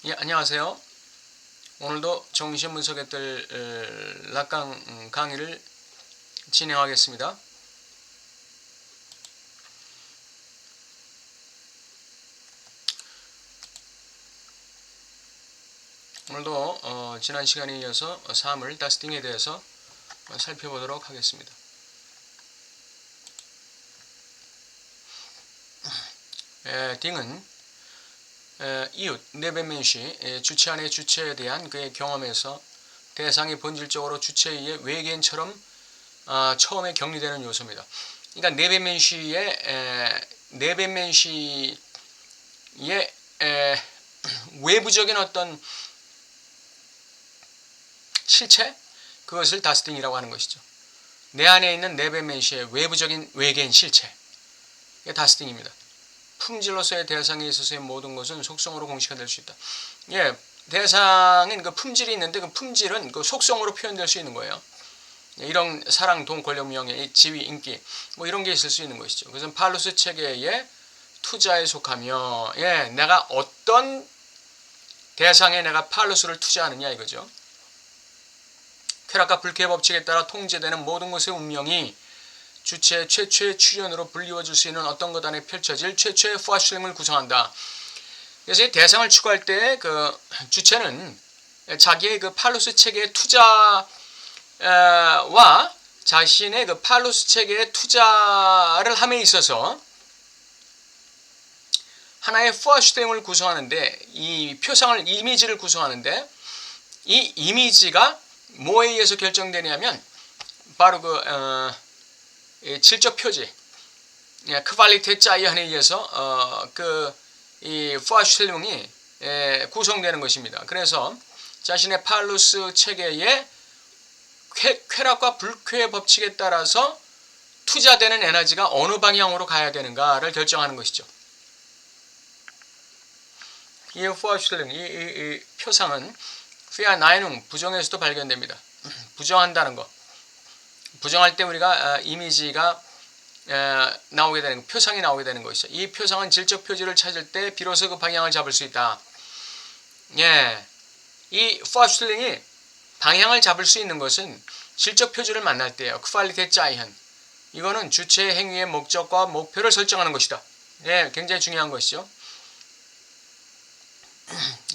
예, 안녕하세요. 오늘도 정신분석애들 락강 강의를 진행하겠습니다. 오늘도 지난 시간에 이어서 사물 다스팅에 대해서 살펴보도록 하겠습니다. 딩은 이웃 네벤맨시 주체 안의 주체에 대한 그의 경험에서 대상이 본질적으로 주체에 의해 외계인처럼 처음에 격리되는 요소입니다. 그러니까 네벤맨시의 외부적인 어떤 실체, 그것을 다스팅이라고 하는 것이죠. 내 안에 있는 네벤맨시의 외부적인 외계인 실체, 이게 다스팅입니다. 품질로서의 대상에 있어서의 모든 것은 속성으로 공시가 될 수 있다. 예, 대상은 그 품질이 있는데 그 품질은 그 속성으로 표현될 수 있는 거예요. 이런 사랑, 돈, 권력, 명예, 지위, 인기 뭐 이런 게 있을 수 있는 것이죠. 그래서 팔루스 체계의 투자에 속하며 내가 어떤 대상에 내가 팔루스를 투자하느냐 이거죠. 쾌락과 불쾌의 법칙에 따라 통제되는 모든 것의 운명이 주체의 최초의 출현으로 불리워질 수 있는 어떤 것 안에 펼쳐질 최초의 포아슐링을 구성한다. 그래서 이 대상을 추구할 때 그 주체는 자기의 그 팔루스 체계의 투자와 자신의 그 팔루스 체계의 투자를 함에 있어서 하나의 포아슐링을 구성하는데, 이 표상을, 이미지를 구성하는데, 이 이미지가 뭐에 의해서 결정되냐면 바로 질적 표지, 크발리테 짜이언에 의해서 이 포아슐링이 구성되는 것입니다. 그래서 자신의 팔루스 체계의 쾌락과 불쾌의 법칙에 따라서 투자되는 에너지가 어느 방향으로 가야 되는가를 결정하는 것이죠. 이 포아슐링, 이 표상은 피아나이눔 부정에서도 발견됩니다. 부정한다는 것. 부정할 때 우리가 이미지가 나오게 되는, 표상이 나오게 되는 것이죠. 이 표상은 질적 표지를 찾을 때 비로소 그 방향을 잡을 수 있다. 이 포아슐링이 방향을 잡을 수 있는 것은 질적 표지를 만날 때예요. 크발리테 짜이현. 이거는 주체의 행위의 목적과 목표를 설정하는 것이다. 굉장히 중요한 것이죠.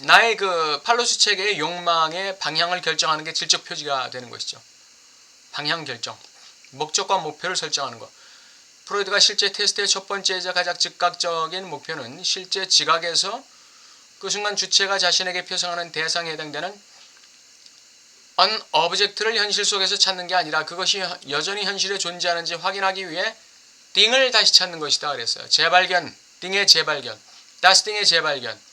나의 그 팔루스 체계의 욕망의 방향을 결정하는 게 질적 표지가 되는 것이죠. 방향 결정, 목적과 목표를 설정하는 것. 프로이드가 실제 테스트의 첫 번째이자 가장 즉각적인 목표는 실제 지각에서 그 순간 주체가 자신에게 표상하는 대상에 해당되는 언어브젝트를 현실 속에서 찾는 게 아니라 그것이 여전히 현실에 존재하는지 확인하기 위해 딩을 다시 찾는 것이다 그랬어요. 재발견, 딩의 재발견, 다스팅의 재발견.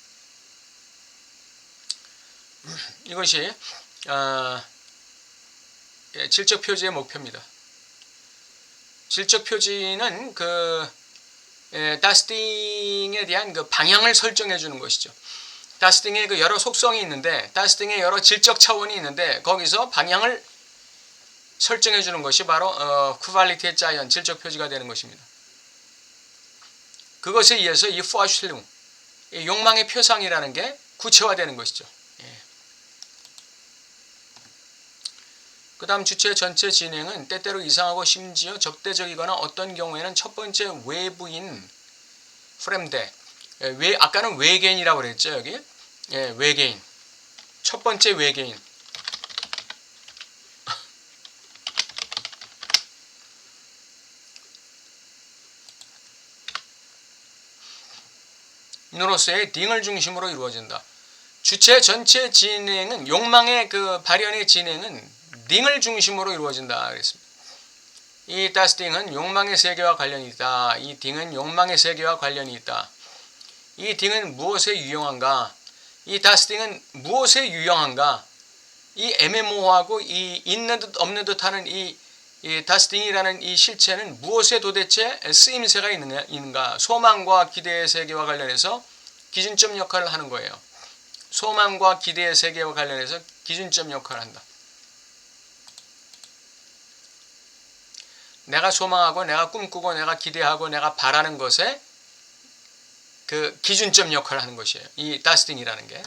이것이 질적 표지의 목표입니다. 질적 표지는 다스팅에 대한 그 방향을 설정해 주는 것이죠. 다스팅의 그 여러 속성이 있는데, 다스팅의 여러 질적 차원이 있는데 거기서 방향을 설정해 주는 것이 바로 쿠발리티의 짜이언, 질적 표지가 되는 것입니다. 그것에 의해서 이 포아슐링, 욕망의 표상이라는 게 구체화되는 것이죠. 그 다음 주체의 전체 진행은 때때로 이상하고 심지어 적대적이거나 어떤 경우에는 첫 번째 외부인 프렘데, 아까는 외계인이라고 그랬죠. 여기 외계인, 첫 번째 외계인. 이로서의 딩을 중심으로 이루어진다. 주체 전체 진행은, 욕망의 그 발현의 진행은 딩을 중심으로 이루어진다 그랬습니다. 이 다스팅은 욕망의 세계와 관련이 있다. 이 딩은 욕망의 세계와 관련이 있다. 이 딩은 무엇에 유용한가? 이 다스팅은 무엇에 유용한가? 이 애매모호하고 이 있는 듯 없는 듯 하는 이 다스팅이라는 이 실체는 무엇에 도대체 쓰임새가 있는가? 소망과 기대의 세계와 관련해서 기준점 역할을 하는 거예요. 소망과 기대의 세계와 관련해서 기준점 역할을 한다. 내가 소망하고 내가 꿈꾸고 내가 기대하고 내가 바라는 것에 그 기준점 역할을 하는 것이에요. 이 다스팅이라는 게.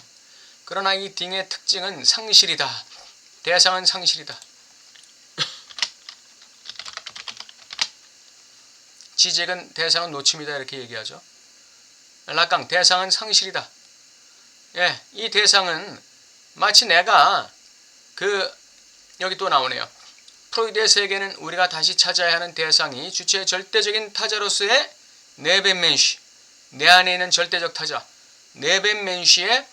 그러나 이 딩의 특징은 상실이다. 대상은 상실이다. 지적은 대상은 놓칩니다. 이렇게 얘기하죠. 락강 대상은 상실이다. 예, 이 대상은 마치 내가 여기 또 나오네요. 프로이드의 세계는 우리가 다시 찾아야 하는 대상이 주체의 절대적인 타자로서의 네벤멘쉬, 내 안에 있는 절대적 타자, 네벤멘쉬의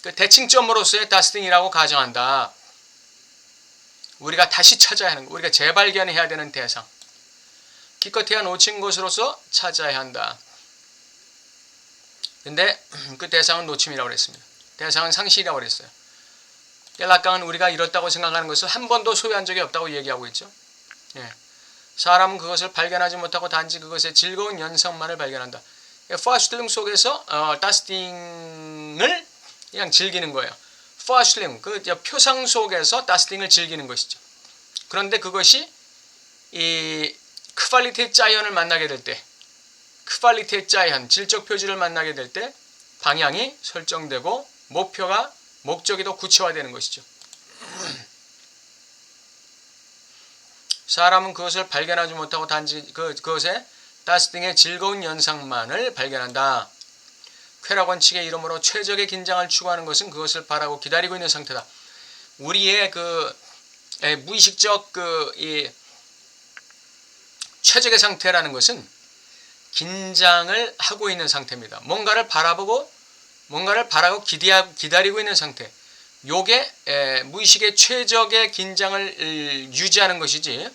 그 대칭점으로서의 다스팅이라고 가정한다. 우리가 다시 찾아야 하는 것, 우리가 재발견해야 되는 대상, 기껏해야 놓친 것으로서 찾아야 한다. 근데 그 대상은 놓침이라고 그랬습니다. 대상은 상실이라고 그랬어요. 락강은 우리가 이렇다고 생각하는 것을 한 번도 소유한 적이 없다고 얘기하고 있죠. 예. 사람은 그것을 발견하지 못하고 단지 그것의 즐거운 연상만을 발견한다. 포아슐링 속에서 다스팅을 그냥 즐기는 거예요. 포아슐링, 그 표상 속에서 다스팅을 즐기는 것이죠. 그런데 그것이 이 크발리테 자이언을 만나게 될 때, 크발리테 자이언, 질적 표준을 만나게 될 때 방향이 설정되고 목적이 더 구체화되는 것이죠. 사람은 그것을 발견하지 못하고 단지 그것의 다스팅의 즐거운 연상만을 발견한다. 쾌락 원칙의 이름으로 최적의 긴장을 추구하는 것은 그것을 바라고 기다리고 있는 상태다. 우리의 무의식적 이 최적의 상태라는 것은 긴장을 하고 있는 상태입니다. 뭔가를 바라고 기다리고 있는 상태. 요게 무의식의 최적의 긴장을 유지하는 것이지,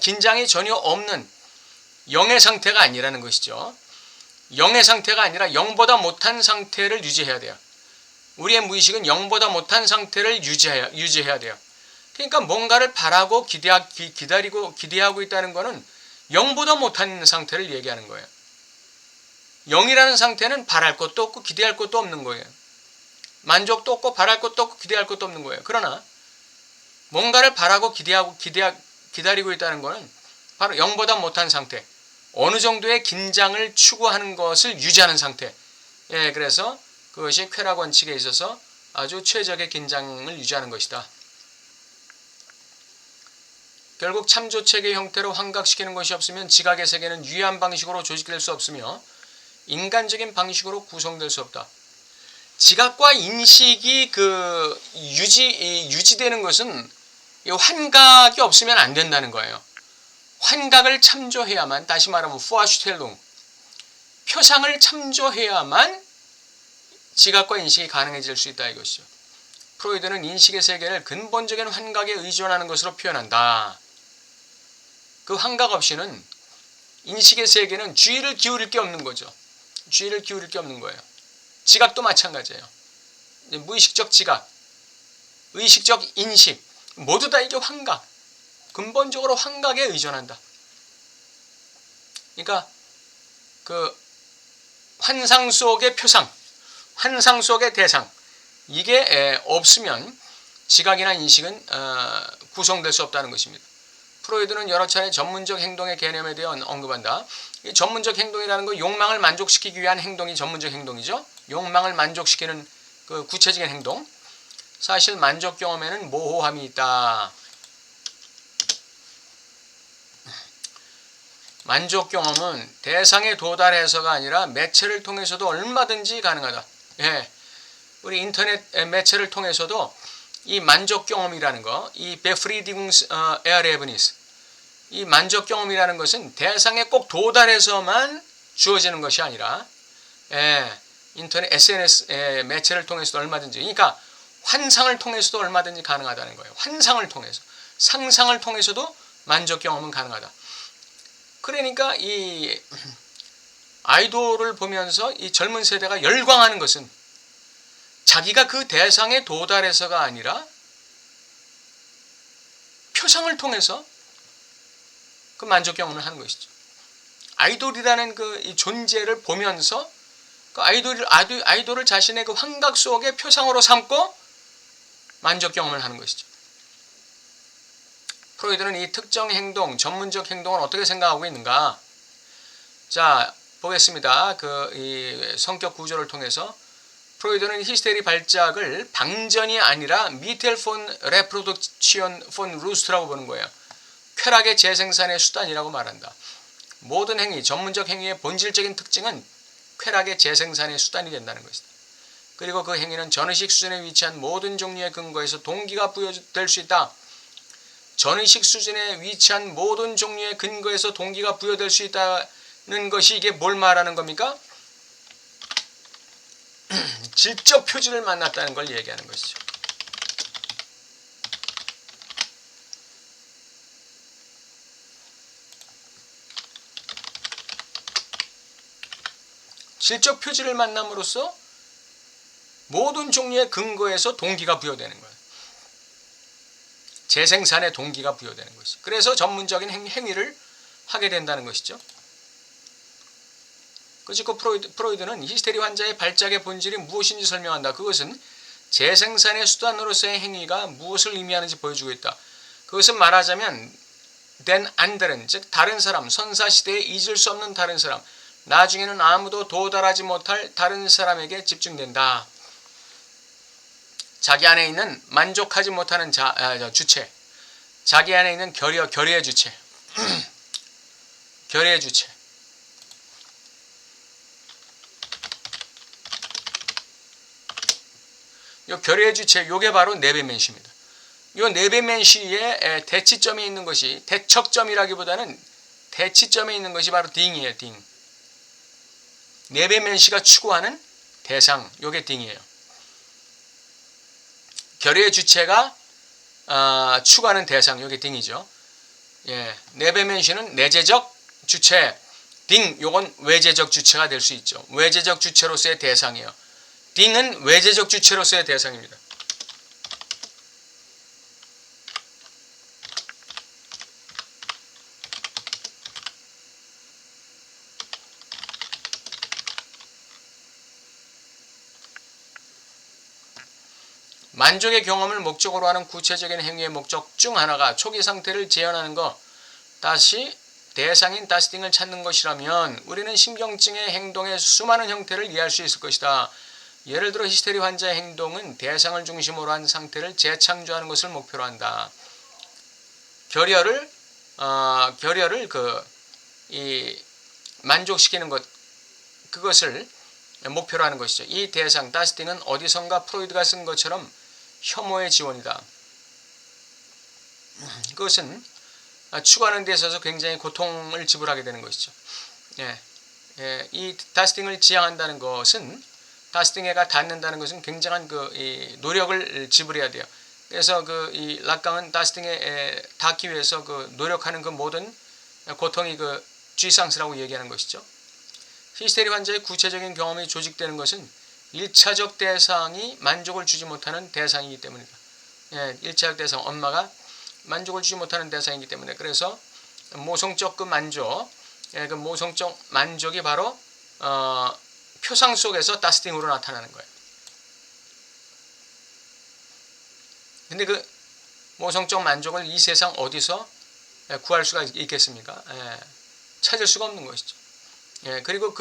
긴장이 전혀 없는 영의 상태가 아니라는 것이죠. 영의 상태가 아니라 0보다 못한 상태를 유지해야 돼요. 우리의 무의식은 0보다 못한 상태를 유지해야 돼요. 그러니까 뭔가를 바라고 기대하고 있다는 것은 0보다 못한 상태를 얘기하는 거예요. 0이라는 상태는 바랄 것도 없고 기대할 것도 없는 거예요. 만족도 없고 바랄 것도 없고 기대할 것도 없는 거예요. 그러나 뭔가를 바라고 기다리고 있다는 것은 바로 0보다 못한 상태, 어느 정도의 긴장을 추구하는 것을 유지하는 상태. 예, 그래서 그것이 쾌락 원칙에 있어서 아주 최적의 긴장을 유지하는 것이다. 결국 참조체계의 형태로 환각시키는 것이 없으면 지각의 세계는 유의한 방식으로 조직될 수 없으며 인간적인 방식으로 구성될 수 없다. 지각과 인식이 유지되는 것은 환각이 없으면 안 된다는 거예요. 환각을 참조해야만, 다시 말하면 포아슈텔룽, 표상을 참조해야만 지각과 인식이 가능해질 수 있다 이것이죠. 프로이드는 인식의 세계를 근본적인 환각에 의존하는 것으로 표현한다. 그 환각 없이는 인식의 세계는 주의를 기울일 게 없는 거죠. 주의를 기울일 게 없는 거예요. 지각도 마찬가지예요. 무의식적 지각, 의식적 인식, 모두 다 이게 환각, 근본적으로 환각에 의존한다. 그러니까 그 환상 속의 표상, 환상 속의 대상, 이게 없으면 지각이나 인식은 구성될 수 없다는 것입니다. 프로이드는 여러 차례 전문적 행동의 개념에 대해 언급한다. 이 전문적 행동이라는 건 욕망을 만족시키기 위한 행동이 전문적 행동이죠. 욕망을 만족시키는 그 구체적인 행동. 사실 만족 경험에는 모호함이 있다. 만족 경험은 대상에 도달해서가 아니라 매체를 통해서도 얼마든지 가능하다. 예, 우리 인터넷 매체를 통해서도 이 만족 경험이라는 거, 이 베프리디궁스 에어레브니스, 이 만족 경험이라는 것은 대상에 꼭 도달해서만 주어지는 것이 아니라 인터넷 SNS 매체를 통해서도 얼마든지, 그러니까 환상을 통해서도 얼마든지 가능하다는 거예요. 환상을 통해서, 상상을 통해서도 만족 경험은 가능하다. 그러니까 이 아이돌을 보면서 이 젊은 세대가 열광하는 것은 자기가 그 대상에 도달해서가 아니라 표상을 통해서 그 만족 경험을 하는 것이죠. 아이돌이라는 이 존재를 보면서 그 아이돌을 자신의 그 환각 속의 표상으로 삼고 만족 경험을 하는 것이죠. 프로이드는 이 특정 행동, 전문적 행동을 어떻게 생각하고 있는가? 자, 보겠습니다. 이 성격 구조를 통해서 프로이드는 히스테리 발작을 방전이 아니라 미텔 폰 레프로덕치온 폰 루스트라고 보는 거예요. 쾌락의 재생산의 수단이라고 말한다. 모든 행위, 전문적 행위의 본질적인 특징은 쾌락의 재생산의 수단이 된다는 것이다. 그리고 그 행위는 전의식 수준에 위치한 모든 종류의 근거에서 동기가 부여될 수 있다. 전의식 수준에 위치한 모든 종류의 근거에서 동기가 부여될 수 있다는 것이 이게 뭘 말하는 겁니까? 질적 표준을 만났다는 걸 얘기하는 것이죠. 질적 표준을 만남으로써 모든 종류의 근거에서 동기가 부여되는 거예요. 재생산의 동기가 부여되는 것이죠. 그래서 전문적인 행위를 하게 된다는 것이죠. 그리고 프로이드는 히스테리 환자의 발작의 본질이 무엇인지 설명한다. 그것은 재생산의 수단으로서의 행위가 무엇을 의미하는지 보여주고 있다. 그것은 말하자면 된 안들은, 즉 다른 사람, 선사시대에 잊을 수 없는 다른 사람, 나중에는 아무도 도달하지 못할 다른 사람에게 집중된다. 자기 안에 있는 만족하지 못하는 주체, 자기 안에 있는 결의의 주체, 결의의 주체. 이 결의의 주체, 이게 바로 네베멘시입니다. 이 네베멘시의 대치점에 있는 것이, 대척점이라기보다는 대치점에 있는 것이 바로 딩이에요. 딩. 네베멘시가 추구하는 대상, 이게 딩이에요. 결의의 주체가 추구하는 대상, 이게 딩이죠. 예, 네베멘시는 내재적 주체, 딩, 요건 외재적 주체가 될 수 있죠. 외재적 주체로서의 대상이에요. 딩은 외재적 주체로서의 대상입니다. 만족의 경험을 목적으로 하는 구체적인 행위의 목적 중 하나가 초기 상태를 재현하는 것, 다시 대상인 다스팅을 찾는 것이라면 우리는 신경증의 행동의 수많은 형태를 이해할 수 있을 것이다. 예를 들어 히스테리 환자의 행동은 대상을 중심으로 한 상태를 재창조하는 것을 목표로 한다. 결여를 만족시키는 것, 그것을 목표로 하는 것이죠. 이 대상, 다스팅은 어디선가 프로이드가 쓴 것처럼 혐오의 지원이다. 그것은 추구하는 데 있어서 굉장히 고통을 지불하게 되는 것이죠. 이 다스팅을 지향한다는 것은, 다스팅에가 닿는다는 것은 굉장한 노력을 지불해야 돼요. 그래서 이 락강은 다스팅에 닿기 위해서 노력하는 모든 고통이 쥐상스라고 얘기하는 것이죠. 히스테리 환자의 구체적인 경험이 조직되는 것은 1차적 대상이 만족을 주지 못하는 대상이기 때문이다. 1차적 대상, 엄마가 만족을 주지 못하는 대상이기 때문에, 그래서 모성적 만족, 그 모성적 만족이 바로 표상 속에서 다스팅으로 나타나는 거예요. 근데 그 모성적 만족을 이 세상 어디서 구할 수가 있겠습니까? 찾을 수가 없는 것이죠. 그리고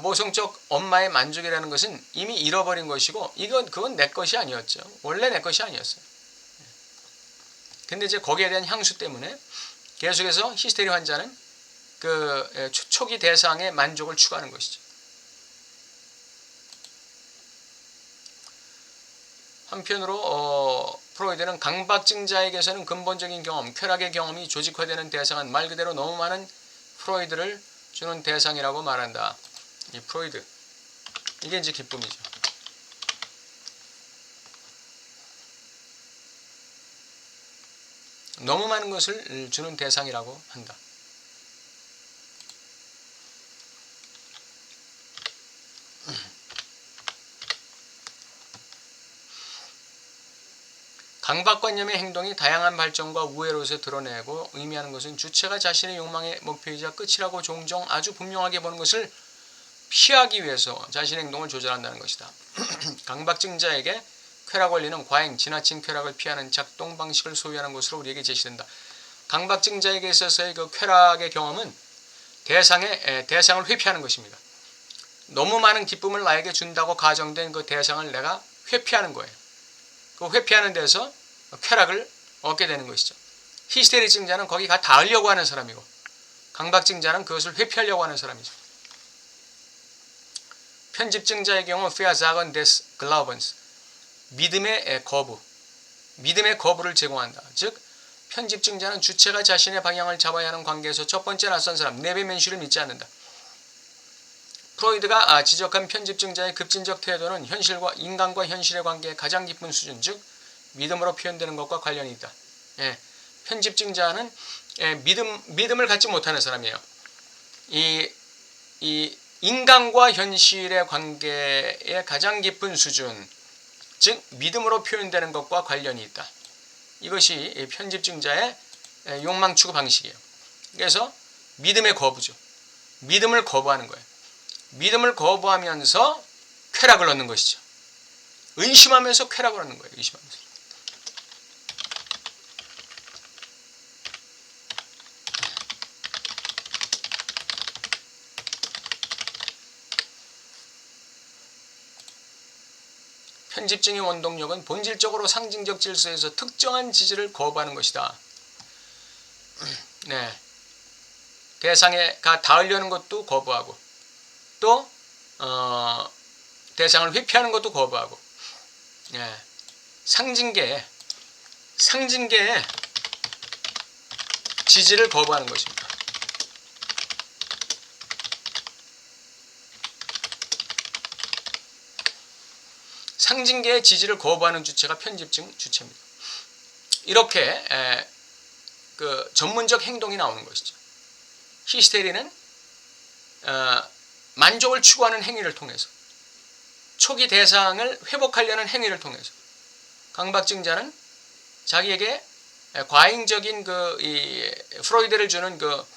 모성적 엄마의 만족이라는 것은 이미 잃어버린 것이고, 그건 내 것이 아니었죠. 원래 내 것이 아니었어요. 근데 이제 거기에 대한 향수 때문에 계속해서 히스테리 환자는 초기 대상의 만족을 추구하는 것이죠. 한편으로 프로이드는 강박증자에게서는 근본적인 경험, 쾌락의 경험이 조직화되는 대상은 말 그대로 너무 많은 프로이드를 주는 대상이라고 말한다. 이 프로이드, 이게 이제 기쁨이죠. 너무 많은 것을 주는 대상이라고 한다. 강박관념의 행동이 다양한 발전과 우회로서 드러내고 의미하는 것은 주체가 자신의 욕망의 목표이자 끝이라고 종종 아주 분명하게 보는 것을 피하기 위해서 자신의 행동을 조절한다는 것이다. 강박증자에게 쾌락 원리는 과잉, 지나친 쾌락을 피하는 작동 방식을 소유하는 것으로 우리에게 제시된다. 강박증자에게 있어서의 쾌락의 경험은 대상을 회피하는 것입니다. 너무 많은 기쁨을 나에게 준다고 가정된 그 대상을 내가 회피하는 거예요. 그 회피하는 데서 쾌락을 얻게 되는 것이죠. 히스테리증자는 거기가 닿으려고 하는 사람이고, 강박증자는 그것을 회피하려고 하는 사람이죠. 편집증자의 경우 Versagen des Glaubens, 믿음의 거부, 믿음의 거부를 제공한다. 즉 편집증자는 주체가 자신의 방향을 잡아야 하는 관계에서 첫 번째 낯선 사람, 네베멘슈를 믿지 않는다. 프로이드가 지적한 편집증자의 급진적 태도는 현실과 인간과 현실의 관계의 가장 깊은 수준, 즉 믿음으로 표현되는 것과 관련이 있다. 편집증자는 믿음을 갖지 못하는 사람이에요. 이 인간과 현실의 관계의 가장 깊은 수준, 즉 믿음으로 표현되는 것과 관련이 있다. 이것이 편집증자의 욕망 추구 방식이에요. 그래서 믿음의 거부죠. 믿음을 거부하는 거예요. 믿음을 거부하면서 쾌락을 얻는 것이죠. 의심하면서 쾌락을 얻는 거예요. 의심하면서. 편집증의 원동력은 본질적으로 상징적 질서에서 특정한 지지를 거부하는 것이다. 네. 대상에가 닿으려는 것도 거부하고, 또 대상을 회피하는 것도 거부하고, 상징계의 지지를 거부하는 것입니다. 상징계의 지지를 거부하는 주체가 편집증 주체입니다. 이렇게 그 전문적 행동이 나오는 것이죠. 히스테리는 만족을 추구하는 행위를 통해서, 초기 대상을 회복하려는 행위를 통해서, 강박증자는 자기에게 과잉적인 이 프로이드를 주는 그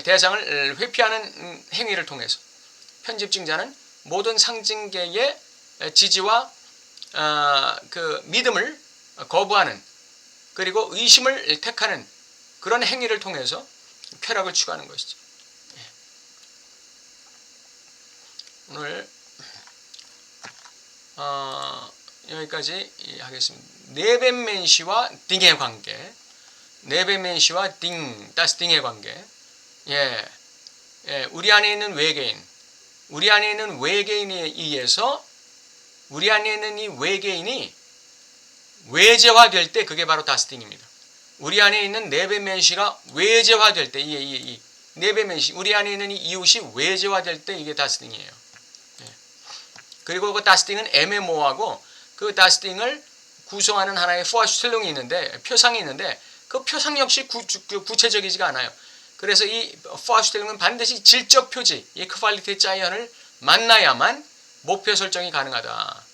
대상을 회피하는 행위를 통해서, 편집증자는 모든 상징계의 지지와 그 믿음을 거부하는, 그리고 의심을 택하는 그런 행위를 통해서 쾌락을 추구하는 것이죠. 오늘 여기까지 하겠습니다. 네벤맨시와 딩의 관계, 네벤맨시와 다스 딩의 관계. 우리 안에 있는 외계인, 우리 안에 있는 외계인에 의해서 우리 안에 있는 이 외계인이 외제화될 때 그게 바로 다스팅입니다. 우리 안에 있는 네베멘시가 외제화될 때, 이 네베멘시, 우리 안에 있는 이 이웃이 외제화될 때 이게 다스팅이에요. 그리고 그 다스팅은 애매모호하고, 그 다스팅을 구성하는 하나의 포아슈텔링이 있는데, 표상이 있는데, 그 표상 역시 구체적이지가 않아요. 그래서 이 포아슈텔링은 반드시 질적 표지, 이 퀄리티 자이언을 만나야만 목표 설정이 가능하다.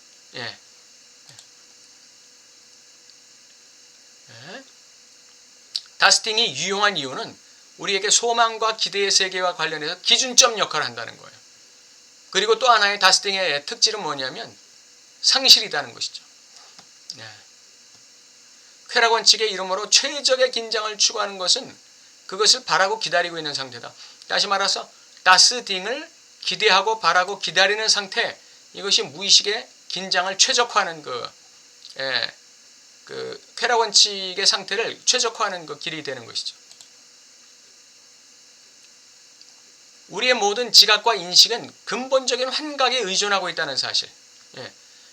다스팅이 유용한 이유는 우리에게 소망과 기대의 세계와 관련해서 기준점 역할을 한다는 거예요. 그리고 또 하나의 다스팅의 특질은 뭐냐면 상실이라는 것이죠. 쾌락 원칙의 이름으로 최적의 긴장을 추구하는 것은 그것을 바라고 기다리고 있는 상태다. 다시 말해서 다스팅을 기대하고 바라고 기다리는 상태, 이것이 무의식의 긴장을 최적화하는 그 쾌락 원칙의 상태를 최적화하는 그 길이 되는 것이죠. 우리의 모든 지각과 인식은 근본적인 환각에 의존하고 있다는 사실.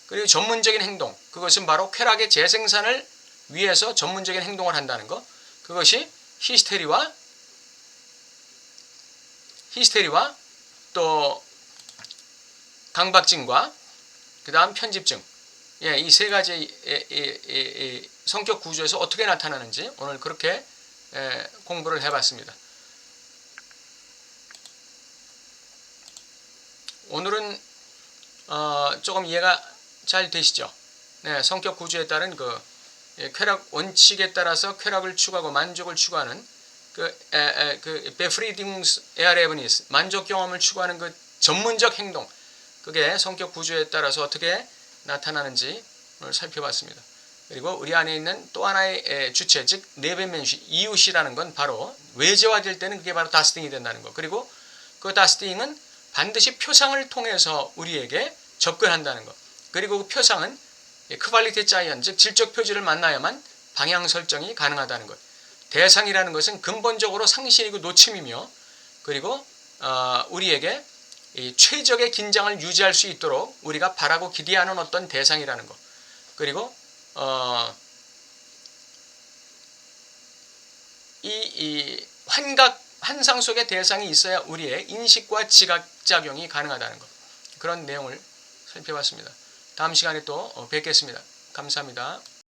그리고 전문적인 행동, 그것은 바로 쾌락의 재생산을 위해서 전문적인 행동을 한다는 것. 그것이 히스테리와 또 강박증과 그 다음 편집증, 이 세 가지 성격 구조에서 어떻게 나타나는지 오늘 그렇게 공부를 해봤습니다. 오늘은 조금 이해가 잘 되시죠? 성격 구조에 따른 그 쾌락 원칙에 따라서 쾌락을 추구하고 만족을 추구하는 그 베프리딩스에아레브니스, 만족 경험을 추구하는 그 전문적 행동, 그게 성격 구조에 따라서 어떻게 나타나는지 오늘 살펴봤습니다. 그리고 우리 안에 있는 또 하나의 주체, 즉 네벤맨시, 이웃이라는 건 바로 외제화될 때는 그게 바로 다스팅이 된다는 거. 그리고 그 다스팅은 반드시 표상을 통해서 우리에게 접근한다는 것. 그리고 그 표상은 퀄리티 자이언, 즉 질적 표지를 만나야만 방향 설정이 가능하다는 것. 대상이라는 것은 근본적으로 상실이고 노침이며, 그리고 우리에게 이 최적의 긴장을 유지할 수 있도록 우리가 바라고 기대하는 어떤 대상이라는 것. 그리고 이 환상 속의 대상이 있어야 우리의 인식과 지각작용이 가능하다는 것. 그런 내용을 살펴봤습니다. 다음 시간에 또 뵙겠습니다. 감사합니다.